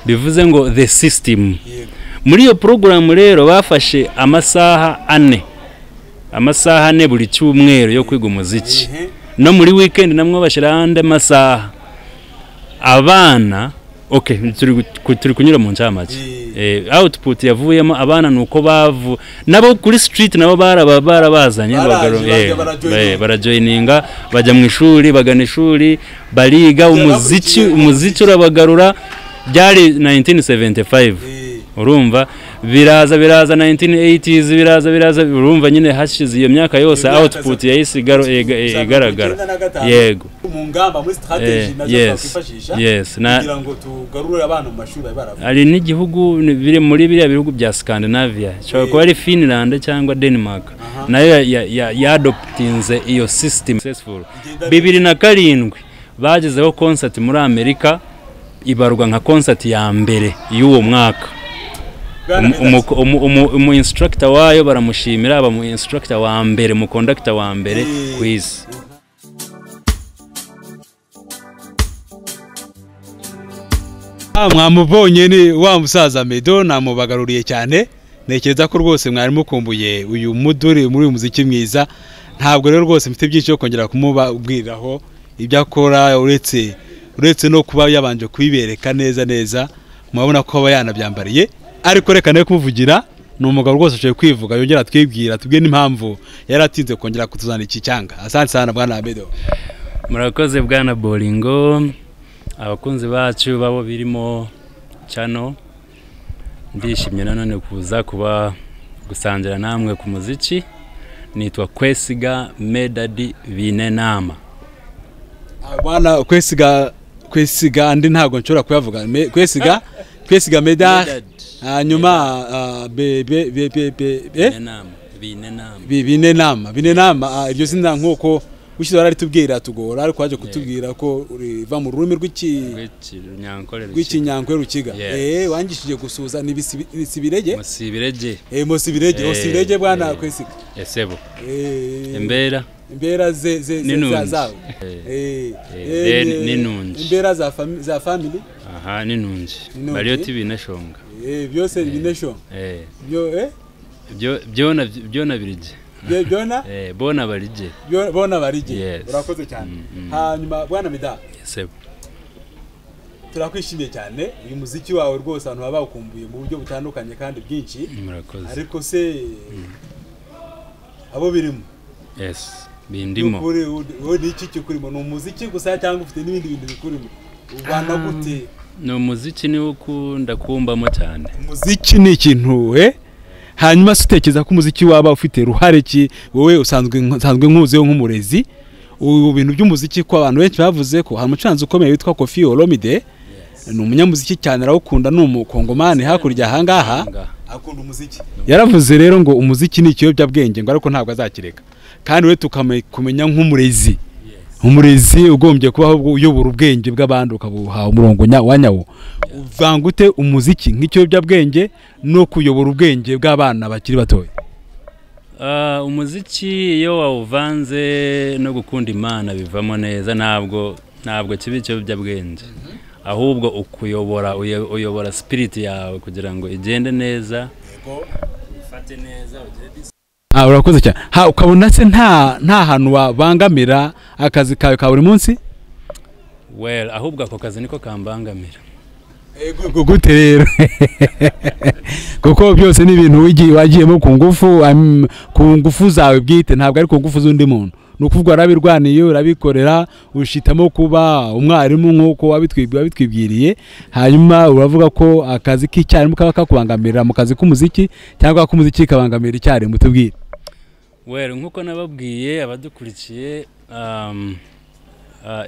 bivuze ngo the system. Muri iyo program rero bafashe amasaha 4 buri cyumweru yo kwiga umuziki, no muri weekend namwe bashira ande masaha abana. Okay, turi kunyura mu ncamake. Output yavuyemo abana nuko bavu nabo kuri street nabo barabazanye barajoininga bajya mu ishuri, bagana ishuri, bariga umuziki urabagarura. Byari 1975 urumva, biraza 1980s, biraza urumva nyine hashize iyo myaka yose output yahise igaragara. Yego mu ngamba muri strategy nazo twifashisha kugira ngo tugarure abana mu mashuri baravuga. Ari n'igihugu biri muri biriya bihugu bya Scandinavia, cyangwa ko ari Finland cyangwa Denmark, nayo yadoptinze iyo system successful. 2007 bagezeho concert muri Amerika ibarwa nka concert ya mbere y'uwo mwaka. Umu instructor wayo baramushimira, aba mu instructor wa mbere, mu conductor wa mbere quiz. Mwamubonye ni wa musaza Medo, namubagaruriye cyane. Nekereza ko rwose mwari mukumbuye uyu muduri muri uyu muziki mwiza. Ntabwo rero rwose mfite byinshi cyo kongera kumubabwiraho ibyo akora, uretse no kuba yabanje kubibereka neza. Mwabona ko aba yanabyambariye, ariko reka nayo kumuvugira. Ni umugabo rwose aje kwivuga, yongera twibwira tubwe n'impamvu yaratinze kongera kutuzana iki cyanga. Asante sana bwana Medo. Murakoze bwana Bolingo. Abakunzi bacu babo birimo channel, ndishimye nanone kuza kuba gusangira namwe ku muziki. Nitwa Kwesiga Medadi Binenama. Bwana Kwesiga andi ntabwo nshobora kuyavuga. Kwesiga Medadi, hanyuma Binenama iryo zina nk'uko ushize baritubwira tugora, ariko waje kutubwira ko uriva mu rurimi rw'ikinyankore rukiga. Wangishije gusuza ni bisibirege Musibirege bwana Kwesiga. Yesebo Imbera zawe ninunji imbera za family. Aha ninunji Marioti binashonga byose binashonga byona birije bona barije. Urakoze cyane. Hanyuma bwana Mida, Yesebo turakwishimiye cyane. Uyu muziki wawe rwose abantu baba bakumbuye mu buryo butandukanye kandi byinshi. Murakoze. Ariko se abo birimo? Yes, bindimo. Ni iki kikurimo? Ni umuziki gusa cyangwa ufite n'ibindi bintu bikurimo? Ubana gute? No muziki ni ukunda kumbamo cyane. Muziki ni ikintu hanyuma utekereza ko umuziki waba ufite ruhare ki wowe usanzwe nkuzeho nk'umurezi? Ubu bintu by'umuziki ko abantu benshi bavuze ko hari umucuranzi ukomeye witwa Koffi Olomide, ni umunyamuziki cyane, arawukunda, ni umukongomani hakurya ahangaha, akunda umuziki. Yaravuze rero ngo umuziki ni ikiyobyabwenge, ngo ariko ntabwo azakireka. Kandi we tukamenya nk'umurezi, umurezi ugombye kubaho uyobora ubwenge bw'abandi ukabuha umurongo wanyawo. Uvangute umuziki nk'ikiyobyabwenge no kuyobora ubwenge bw'abana bakiri batoya? Umuziki iyo wawuvanze no gukunda Imana bivamo neza. Ntabwo kibi ikiyobyabwenge, ahubwo uyobora spirit yawe kugira ngo igende neza, ufate neza, urakoze cyane. Ukabona se nta hantu wabangamira akazi kawe ka buri munsi? Well, ahubwo ako kazi niko kambangamira. Gute rero? Kuko byose ni ibintu wagiyemo ku ngufu zawe bwite, ntabwo ari ku ngufu z'undi muntu. Nukuvuga arabirwaniye, urabikorera, ushitamo kuba umwarimu nk'uko wabitwibwiriye. Hanyuma uravuga ko akazi k'icyarimu kaba kakubangamira mu kazi k'umuziki, cyangwa ko umuziki kabangamira icyarimu? Tubwire. Well, nk'uko nababwiye abadukurikiye,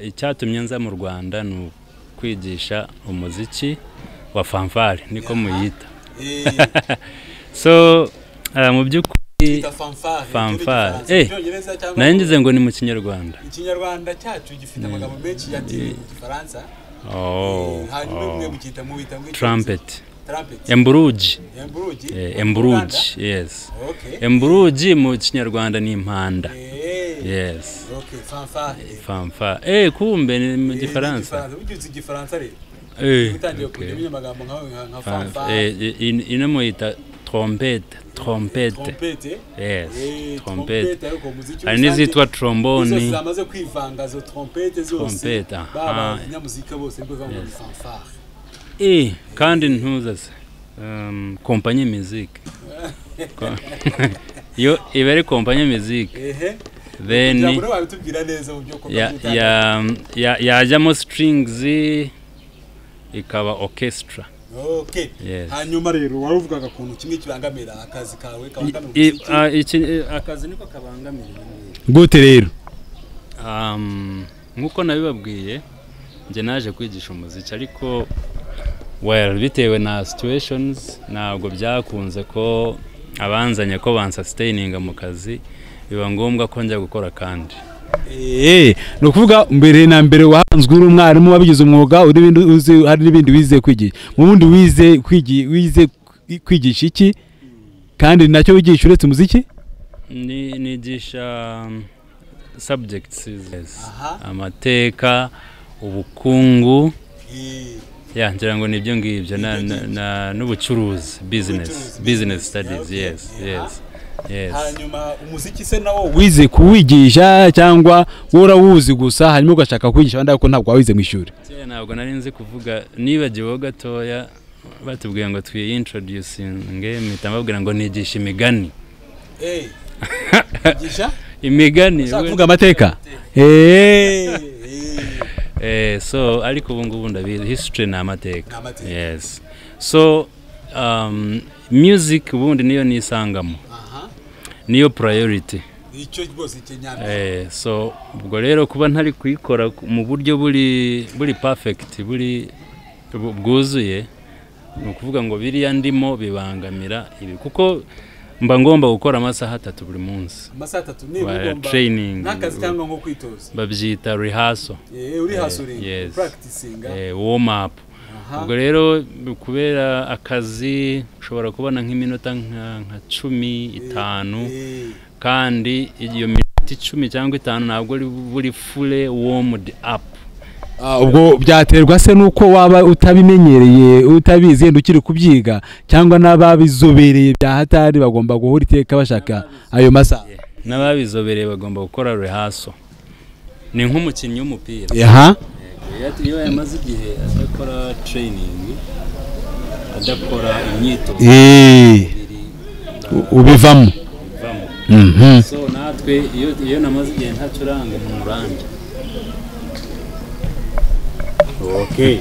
icyatumye nza mu Rwanda ni kwigisha umuziki wa fanfare, niko muyita. So mu by'ukuri fanfare nangize ngo ni mu Kinyarwanda. Ikinyarwanda cyacu gifite amagambo menshi yati mu Gifaransa. Hanyuma mwe mukita mu bita ngo trumpet. Emburuji. Yes. Emburuji mu Kinyarwanda ni impanda. Yes. Okay, fanfare. Kumbe ni mu Gifaransa. Ugize Igifaransa rero? utangiye kujya amagambo nka fanfare inamuita trompete yes trompete hari n'izitwa trombone zamaze kwivanga zo trompete zose baba nyamuzika bose nibwo bava muri fanfare kandi ntuzase compagnie musique yo ibere compagnie musique then yajyamo strings ikaba orchestra. Okay. Yes. Hanyuma rero waruvugaga kuntu kimwe kibangamira akazi kawe kabangamira akazi niko kabangamira gute rero nkuko nabibabwiye nje naje kwigisha umuziki ariko bitewe na situations ntabwo byakunze ko abanzanye ko bansustaininga mu kazi biba ngombwa ko njya gukora kandi no kuvuga mbere na mbere wahanzwe uri umwarimu wabigize umwuga uri bindi uzi hari n'ibindi wize kwigisha mu bundi wize kwigisha iki kandi nacyo wigisha uretse umuziki nigisha subjects amateka ubukungu ngira ngo nibyo ngibyo n'ubucuruzi business studies yes hanyuma umuziki se nawo wize kuwigisha cyangwa worawuzi gusa hanyuma ugashaka kwigisha abandi ko ntabwo wawize mu ishuri ntabwo nari nzi kuvuga nibagiwe gatoya batubwiye ngo introducinge mpita mbabwira ngo nigisha imigani nigisha imigani kuvuga amateka so ariko ubu ngubu ndabizi history na amateka yes so music ubundi niyo nisangamo niyo priority icyo rwose cyenyana so ubwo rero kuba ntari kuyikora mu buryo buri perfect buri bwuzuye no kuvuga ngo biriya ndimo bibangamira ibi kuko mba ngomba gukora amasaha 3 buri munsi amasaha 3 niba ugomba training nakazi cyangwa nko kwitoza babyita rehearsal rehearsal practicing warm up ubwo rero kubera akazi ushobora kubona nk'iminota nka 15 kandi iyo minota 10 cyangwa 5 ntabwo buri fully warmed up ubwo byaterwa se nuko waba utabimenyereye utabizi yenda ukiri kubyiga cyangwa n'ababizobereye bya hatari bagomba guhura iteka bashaka ayo masaha n'ababizobereye bagomba gukora rehearsal ni nk'umukinnyi w'umupira iyo yamaze igihe adakora training adakora imyitozo ubivamo so natwe iyo namaze igihe ntacuranga mu muranda okay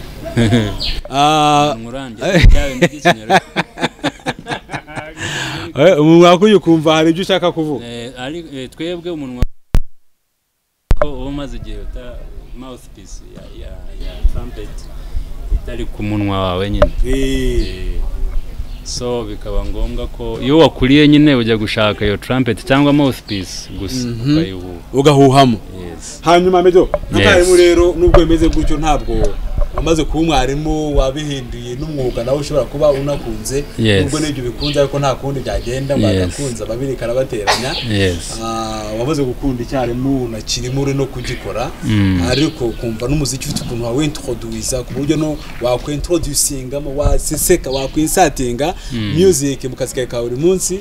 umunwa kuyu kumva hari ibyo ushaka kuvuga ari twebwe umunwa ko umaze igihe mouthpiece ya trumpet itari ku munwa wawe nyine so bikaba ngombwa ko iyo wakuriye nyine ujya gushaka iyo trumpet cyangwa mouthpiece gusa ugahuhamo hanyuma medo n'umwarimu rero nubwo bimeze gutyo ntabwo wamaze kuba umwarimu wabihinduye n'umwuga nawe ushobora kuba unakunze nubwo n'ibyo bikunze ariko nta kundi byagenda bagakunze ababiri karabateranya wamaze gukunda icyarimu unakirimo uri no kugikora ariko kumva n'umuziki ufite ukuntu wawintroduisa ku buryo no wakwintroducingamo waseseka wakwisatinga music mu kazi kawe buri munsi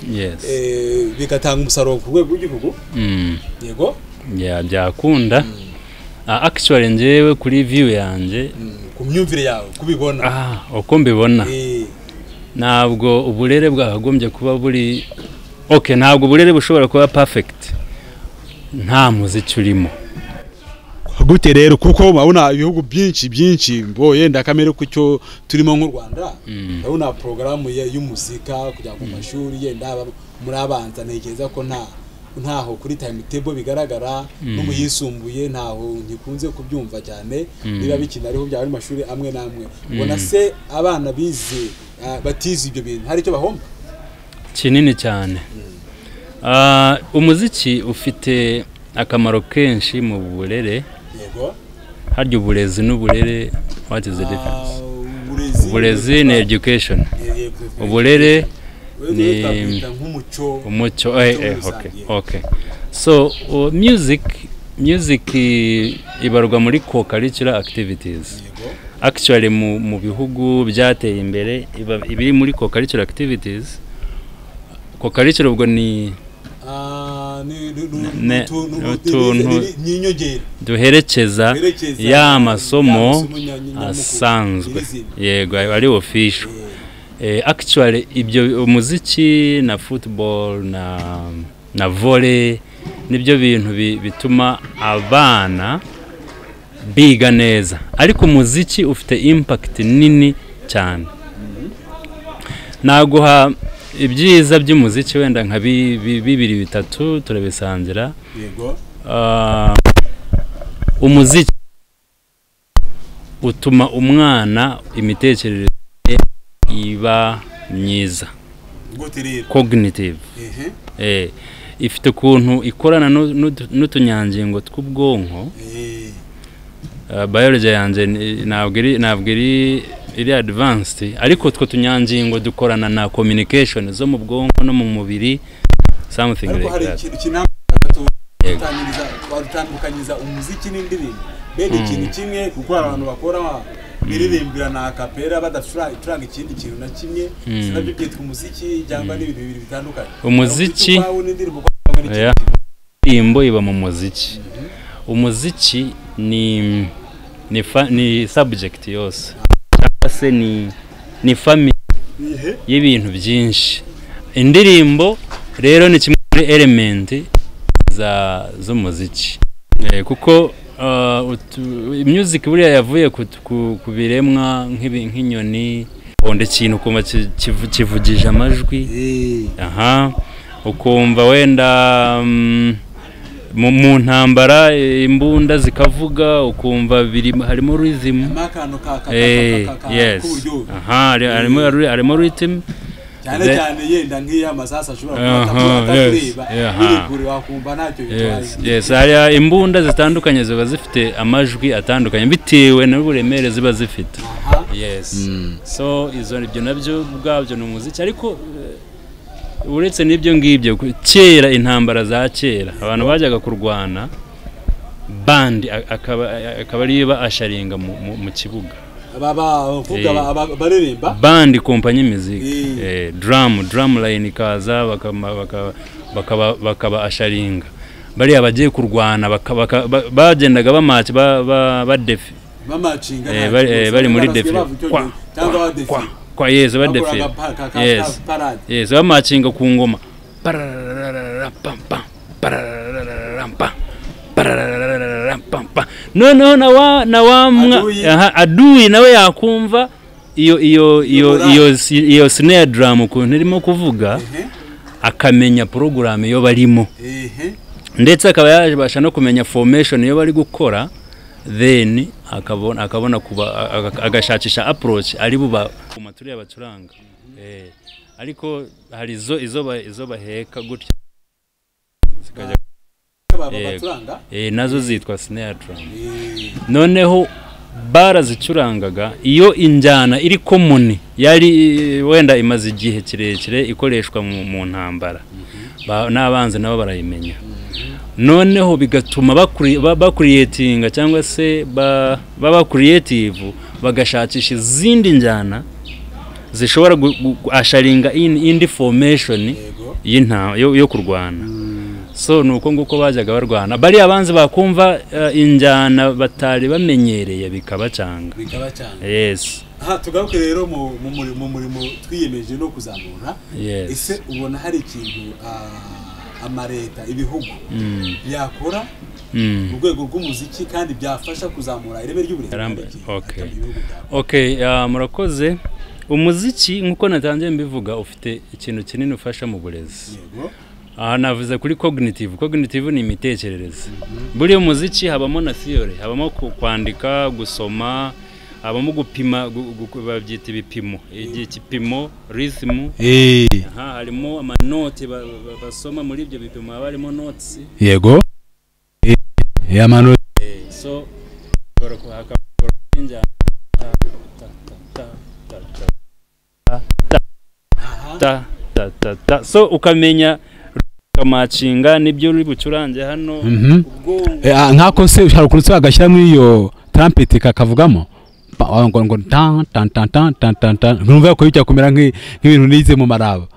bigatanga umusaruro ku rwego rw'igihugu yego byakunda actually njewe kuri view yanje ku myumvire yawe kubibona uko mbibona ntabwo uburere bwagombye kuba buri ntabwo uburere bushobora kuba perfect nta muziki urimo gute rero kuko mabona ibihugu byinshi yenda kamere kucyo turimo nk'u Rwanda ndabona programu y'umuzika kujya ku mashuri yenda muri abanza ntekereza ko ntaho kuri timetable bigaragara no muyisumbuye ntaho ntikunze kubyumva cyane niba bikina ariho byaba ari mashuri amwe namwe ubona se abana bize batize ibyo bintu hari icyo bahomba kinini cyane umuziki ufite akamaro kenshi mu burere harya uburezi n'uburere what is the difference uburezi ni education uburere ni umuco okay so music ibarwa muri co-curricular activities actually mu bihugu byateye imbere ibiri muri co-curricular activities. Co-curricular ubwo ni duherekeza ya masomo asanzwe yego ari official. Actually ibyo umuziki na football na volley nibyo bintu bituma abana biga neza, ariko umuziki ufite impact nini cyane. Naguha ibyiza by'umuziki wenda nka bibiri bitatu turabisangira. Yego. Umuziki utuma umwana imitekerereze iba myiza, cognitive. Ifite kuntu ikorana n'utunyangingo tw'ubwonko. Biology yanje ntabwo iri advanced, ariko two tunyangingo dukorana na communication zo mu bwonko no mu mubiri, something like that. Watandukanyiriza umuziki n'indirimbo bene ikintu kimwe, kuko abantu bakora biririmbira na kapera badafuranga ikindi kintu na kimwe, sinabyo byitwa umuziki cyangwa n'ibintu bibiri bitandukanye. Umuziki indirimbo iba mu muziki. Umuziki ni subject yose, cyangwa se ni family y'ibintu byinshi. Indirimbo rero ni kimwe muri element z'umuziki, kuko music buriya yavuye ku biremwa nk'inyoni, onde ikintu kuma kivugije amajwi. Ukumva wenda mu ntambara imbunda zikavuga, ukumva harimo rhythm. Yes. Harimo rhythm. cyane yenda nk'iya masasa ashobora kureba wakumva ntacyo bitwaye. Yes, hari imbunda zitandukanye ziba zifite amajwi atandukanye bitewe n'uburemere ziba zifite. Yes. So ibyo nabyo bwabyo no muziki, ariko uretse n'ibyo ngibyo kera intambara za kera abantu bajyaga kurwana, band akaba ari asharinga mu kibuga. Baririmba band company music, drum line kaza bakaba asharinga. Bari abagiye kurwana bagendaga bamaci badefi bamacinga, bari muri defi kwa yes badefi. Yes bamacinga ku ngoma no adui nawe yakumva iyo snare drum ukuntu irimo kuvuga, akamenya program yo barimo, ndetse akaba yabasha no kumenya formation yo bari gukora, then akabona kuba agashakisha approach ari buba ku maturi y'abacuranga. Ariko hari izo baheka gutya zikajya nazo zitwa snare drum. Noneho barazicurangaga iyo injyana iri common, yari wenda imaze igihe kirekire ikoreshwa mu ntambara, n'abanze nabo barayimenya. Noneho bigatuma bakuriyetinga cyangwa se baba creative, bagashakisha izindi njyana zishobora asharinga indi formation yo kurwana. So nuko nguko bajyaga barwana, bari abanze bakumva injyana batari bamenyereye bikabacanga. Yes. Tugaruke rero mu murimo twiyemeje no kuzamura. Ese ubona hari ikintu amareta ibihugu yakora mu rwego rw'umuziki kandi byafasha kuzamura ireme ry'uburezi? Okay, murakoze. Umuziki nkuko natangiye mbivuga ufite ikintu kinini ufasha mu burezi. Navuze kuri cognitive ni imitekerereze. Buri umuziki habamo na theory, habamo kwandika, gusoma, habamo gupima, babyita ibipimo, igipimo rhythm. Harimo amanote basoma muri ibyo bipimo, harimo notes. Yego. Amanote. So bora kuhaka inja ta so ukamenya kamacinga nibyo uri bucurange hano ubwo nkako se ushaka kurutsa agashyira muri iyo trumpet kakavugamo ngo tan tan tan tan tan tan tan numva ko bijya kumera nk'ibintu nize mu maraba.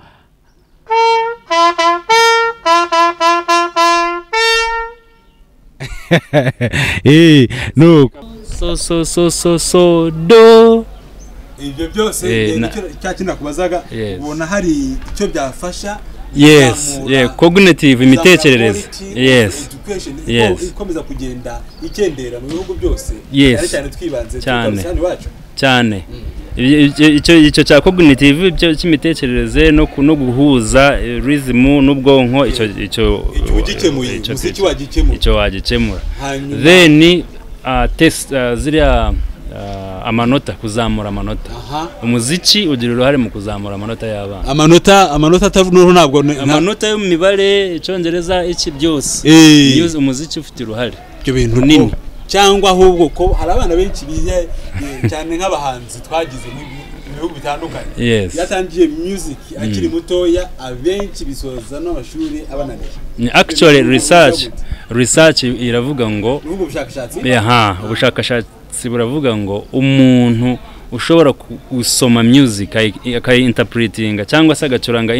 No so do ibyo byose cyakina kubazaga ubona hari icyo byafasha. Yes, cognitive imitekerereze. Yes, ikomeza kugenda ikendera mu bihugu byose cyane twibanze cyane icyo cya cognitive cy'imitekerereze no guhuza rhythm n'ubwonko icyo wagikemura. Then test ziriya amanota, kuzamura amanota. Umuziki ugira uruhare mu kuzamura amanota y'abana. Amanota atavuga ntabwo amanota yo mu mibare, icyongereza, iki byose. Umuziki ufite uruhare. Ibyo bintu nini cyangwa ahubwo ko hari abana benshi bize cyane nk'abahanzi twagize mu bihugu bitandukanye. Yatangiye music akiri mutoya, abenshi bisoza n'amashuri abananiye. Actually research iravuga ngo ubushakashatsi buravuga ngo umuntu ushobora gusoma music akayinterpretinga cyangwa se agacuranga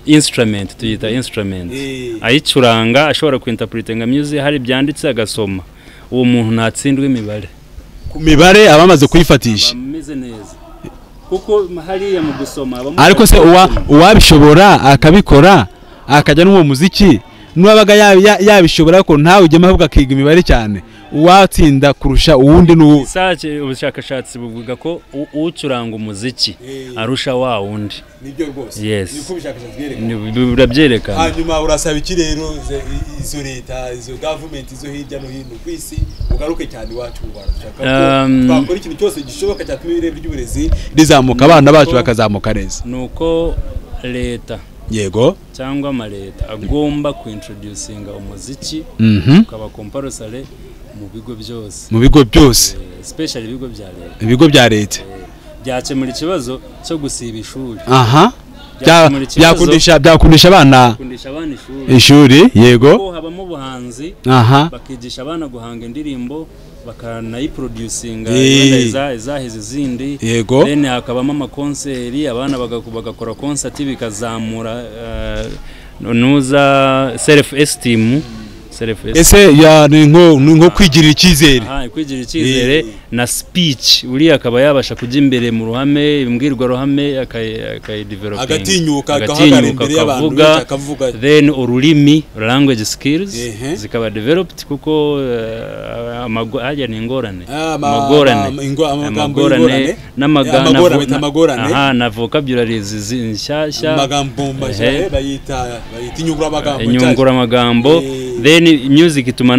instrument, tuyita instrument, ayicuranga ashobora kuinterpretinga music hari byanditse agasoma, uwo muntu ntatsindwe imibare. Ku mibare abamaze kuyifatisha bameze neza kuko hariya mu gusoma ariko se uwabishobora akabikora akajya n'uwo muziki n'uwabaga yabishobora ko ntawe ujyemo ahubwo akiga imibare cyane, uwatsinda kurusha uwundi ubushakashatsi buvuga ko ucuranga umuziki arusha wa wundi. Nibyo rwose niko birabyerekana. Hanyuma urasaba iki rero izo leta, izo government, izo hirya no hino ku isi ugaruke cyane iwacu mu Rwanda, twakora ikintu cyose gishoboka cyatuma ireme ry'uburezi rizamuka, abana bacu bakazamuka neza. Nuko leta cyangwa amaleta agomba kuintroducinga umuziki ukaba compulsory mu bigo byose especially ibigo bya leta. Byakemura ikibazo cyo gusiba ishuri. Byakundisha abana ishuri. Ko habamo ubuhanzi, bakigisha abana guhanga indirimbo, bakanayiproducinga izaheze zindi. Then hakabamo amakonseri, abana bagakora concert bikazamura nuza self esteem. Ese nko kwigirira icyizere. Kwigirira icyizere na speech, uri akaba yabasha kujya imbere mu ruhame, imbwirwa ruhame akayideveloping, agatinyuka agahagarara imbere y'abantu akavuga. Then ururimi, language skills zikaba developed kuko hajya ni ingorane n'amagambo na vocabularies nshyashya, amagambo bayita inyungura amagambo. Then music ituma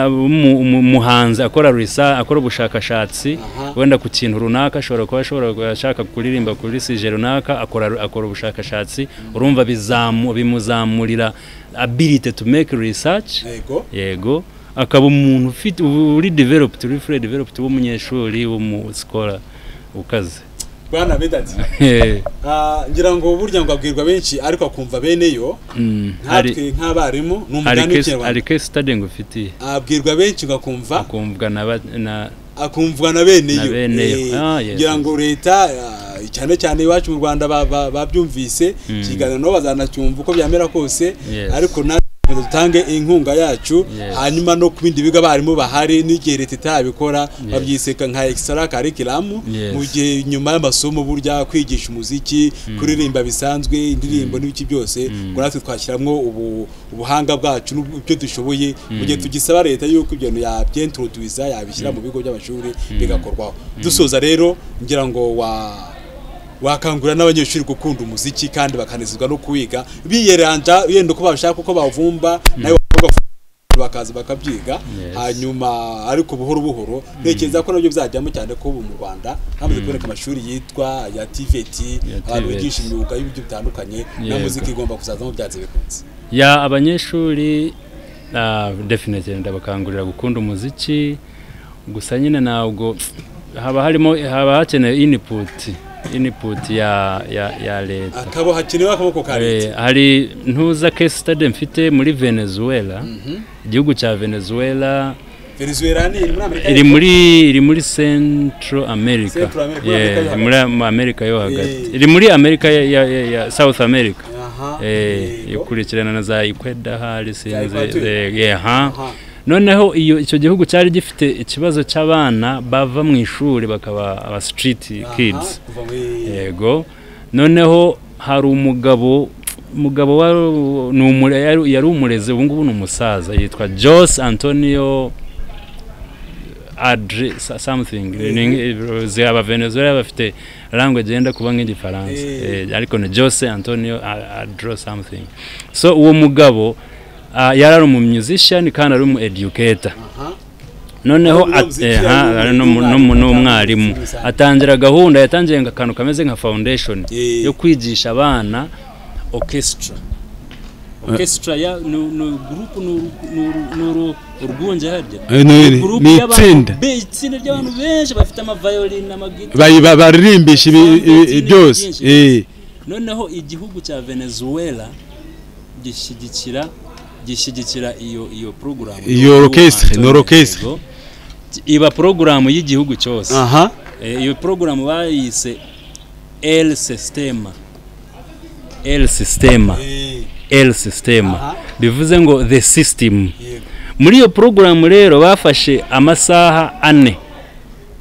umuhanzi akora ubushakashatsi wenda ku kintu runaka, ashobora gushaka kuririmba kuri sije runaka, akora ubushakashatsi, urumva bimuzamurira ability to make research. Yego akaba umuntu ufite uri developed w'umunyeshuri w'umuscola ukaze. Bwana Medadi ngira ngo burya ngo abwirwa benshi ariko akumva beneyo, natwe nk'abarimu n'umugani w'Ikinyarwanda ari case study ngufitiye, abwirwa benshi ngakumva akumvwa na beneyo. Ngira ngo leta cyane iwacu mu Rwanda babyumvise, kiganiro no bazanacyumva uko byamera kose, ariko dutange inkunga yacu. Hanyuma no kubindi biga barimo bahari n'igihe leta itabikora babyiseka nka extra curriculum, mu gihe nyuma y'amasomo burya kwigisha umuziki, kuririmba bisanzwe, indirimbo n'ibiki byose, ngo natwe twashyiramo ubuhanga bwacu n'ibyo dushoboye, mu gihe tugisaba leta yuko ibyo yabyintroduce yabishyira mu bigo by'amashuri bigakorwaho. Dusoza rero ngira ngo wakangura n'abanyeshuri gukunda umuziki kandi bakanezezwa no kuwiga, biyeranja yenda uko bashaka uko bavumba nayo bakaza bakabyiga. Hanyuma ariko buhoro ntekereza ko nabyo byajyamo cyane ko mu Rwanda hamaze kuboneka amashuri yitwa ya TVET, abantu bigisha imyuga y'ibyo bitandukanye, na muziki igomba kuzazamo byanze bikunze. Abanyeshuri definitely ndabakangurira gukunda umuziki, gusa nyine ntabwo haba hakeneye input ya leta, akabo hakenewe akaboko ka leta. Hari ntuza case study mfite muri Venezuela, igihugu cya Venezuela Venezuela ni muri Amerika iri muri Central America muri America yo hagati iri muri America ya South America ikurikirana na za Ecuador hari sinzi noneho icyo gihugu cyari gifite ikibazo cy'abana bava mu ishuri bakaba aba street kids yego noneho hari umugabo yari umurezi ubu ngubu n'umusaza yitwa Jose Antonio Adre something aba Venezuela bafite language yenda kuba nk'igifaransa ariko ni Jose Antonio Adre something so uwo mugabo yari mu musician kandi ari mu educator noneho n'umwarimu atangira gahunda yatangiye akantu kameze nka foundation yo kwigisha abana orchestra ya group urwunge harya ni itsinda ry'abantu benshi bafite ama violin n'amagitari baririmbisha byose noneho igihugu cya Venezuela gishyigikira iyo program iyo orchestre iba program y'igihugu cyose iyo program bayise El Sistema bivuze ngo the system muri iyo program rero bafashe amasaha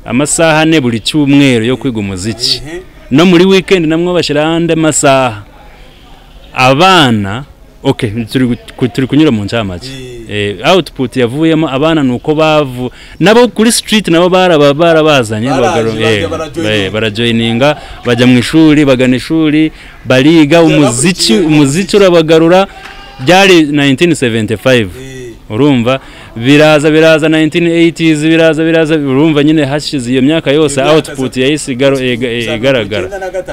4 buri cyumweru yo kwiga umuziki no muri weekend namwe bashira ande masaha abana turi kunyura mu ncamake output yavuyemo abana nuko nabo kuri street nabo barabazanye barajoininga bajya mu ishuri bagana ishuri bariga umuziki urabagarura byari 1975 urumva biraza 1980s biraza urumva nyine hashize iyo myaka yose output yahise igaragara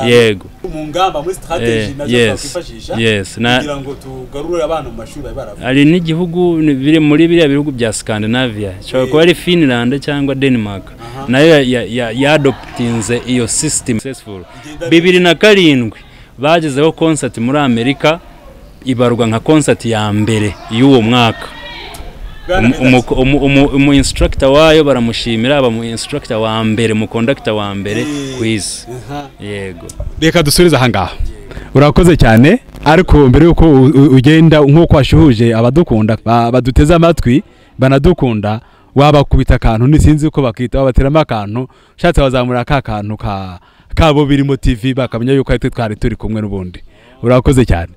yego mu ngamba muri strategy nazo twifashisha kugira ngo tugarure abantu mu mashuri barava ari n'igihugu biri muri biriya bihugu bya Scandinavia cyo ko ari Finland cyangwa Denmark nayo yadoptinze iyo system successful 2007 bagezeho concert muri Amerika ibarwa nka concert ya mbere y'uwo mwaka umu instructor wayo baramushimira aba mu instructor wa mbere mu conductor wa mbere quiz yego reka dusubiza ahangaha urakoze cyane ariko mbere yuko ugenda nko kwashuhuje abadukunda baduteze amatwi banadukunda wabakubita akantu nisinzi uko bakita babateramo akantu shatse bazamura akantu kabo birimo TV bakamenya yuko ari twari turi kumwe n'ubundi urakoze cyane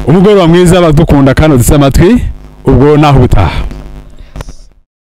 umugoroba mwiza badukunda kandi dutse amatwi ubwo naho ubutaha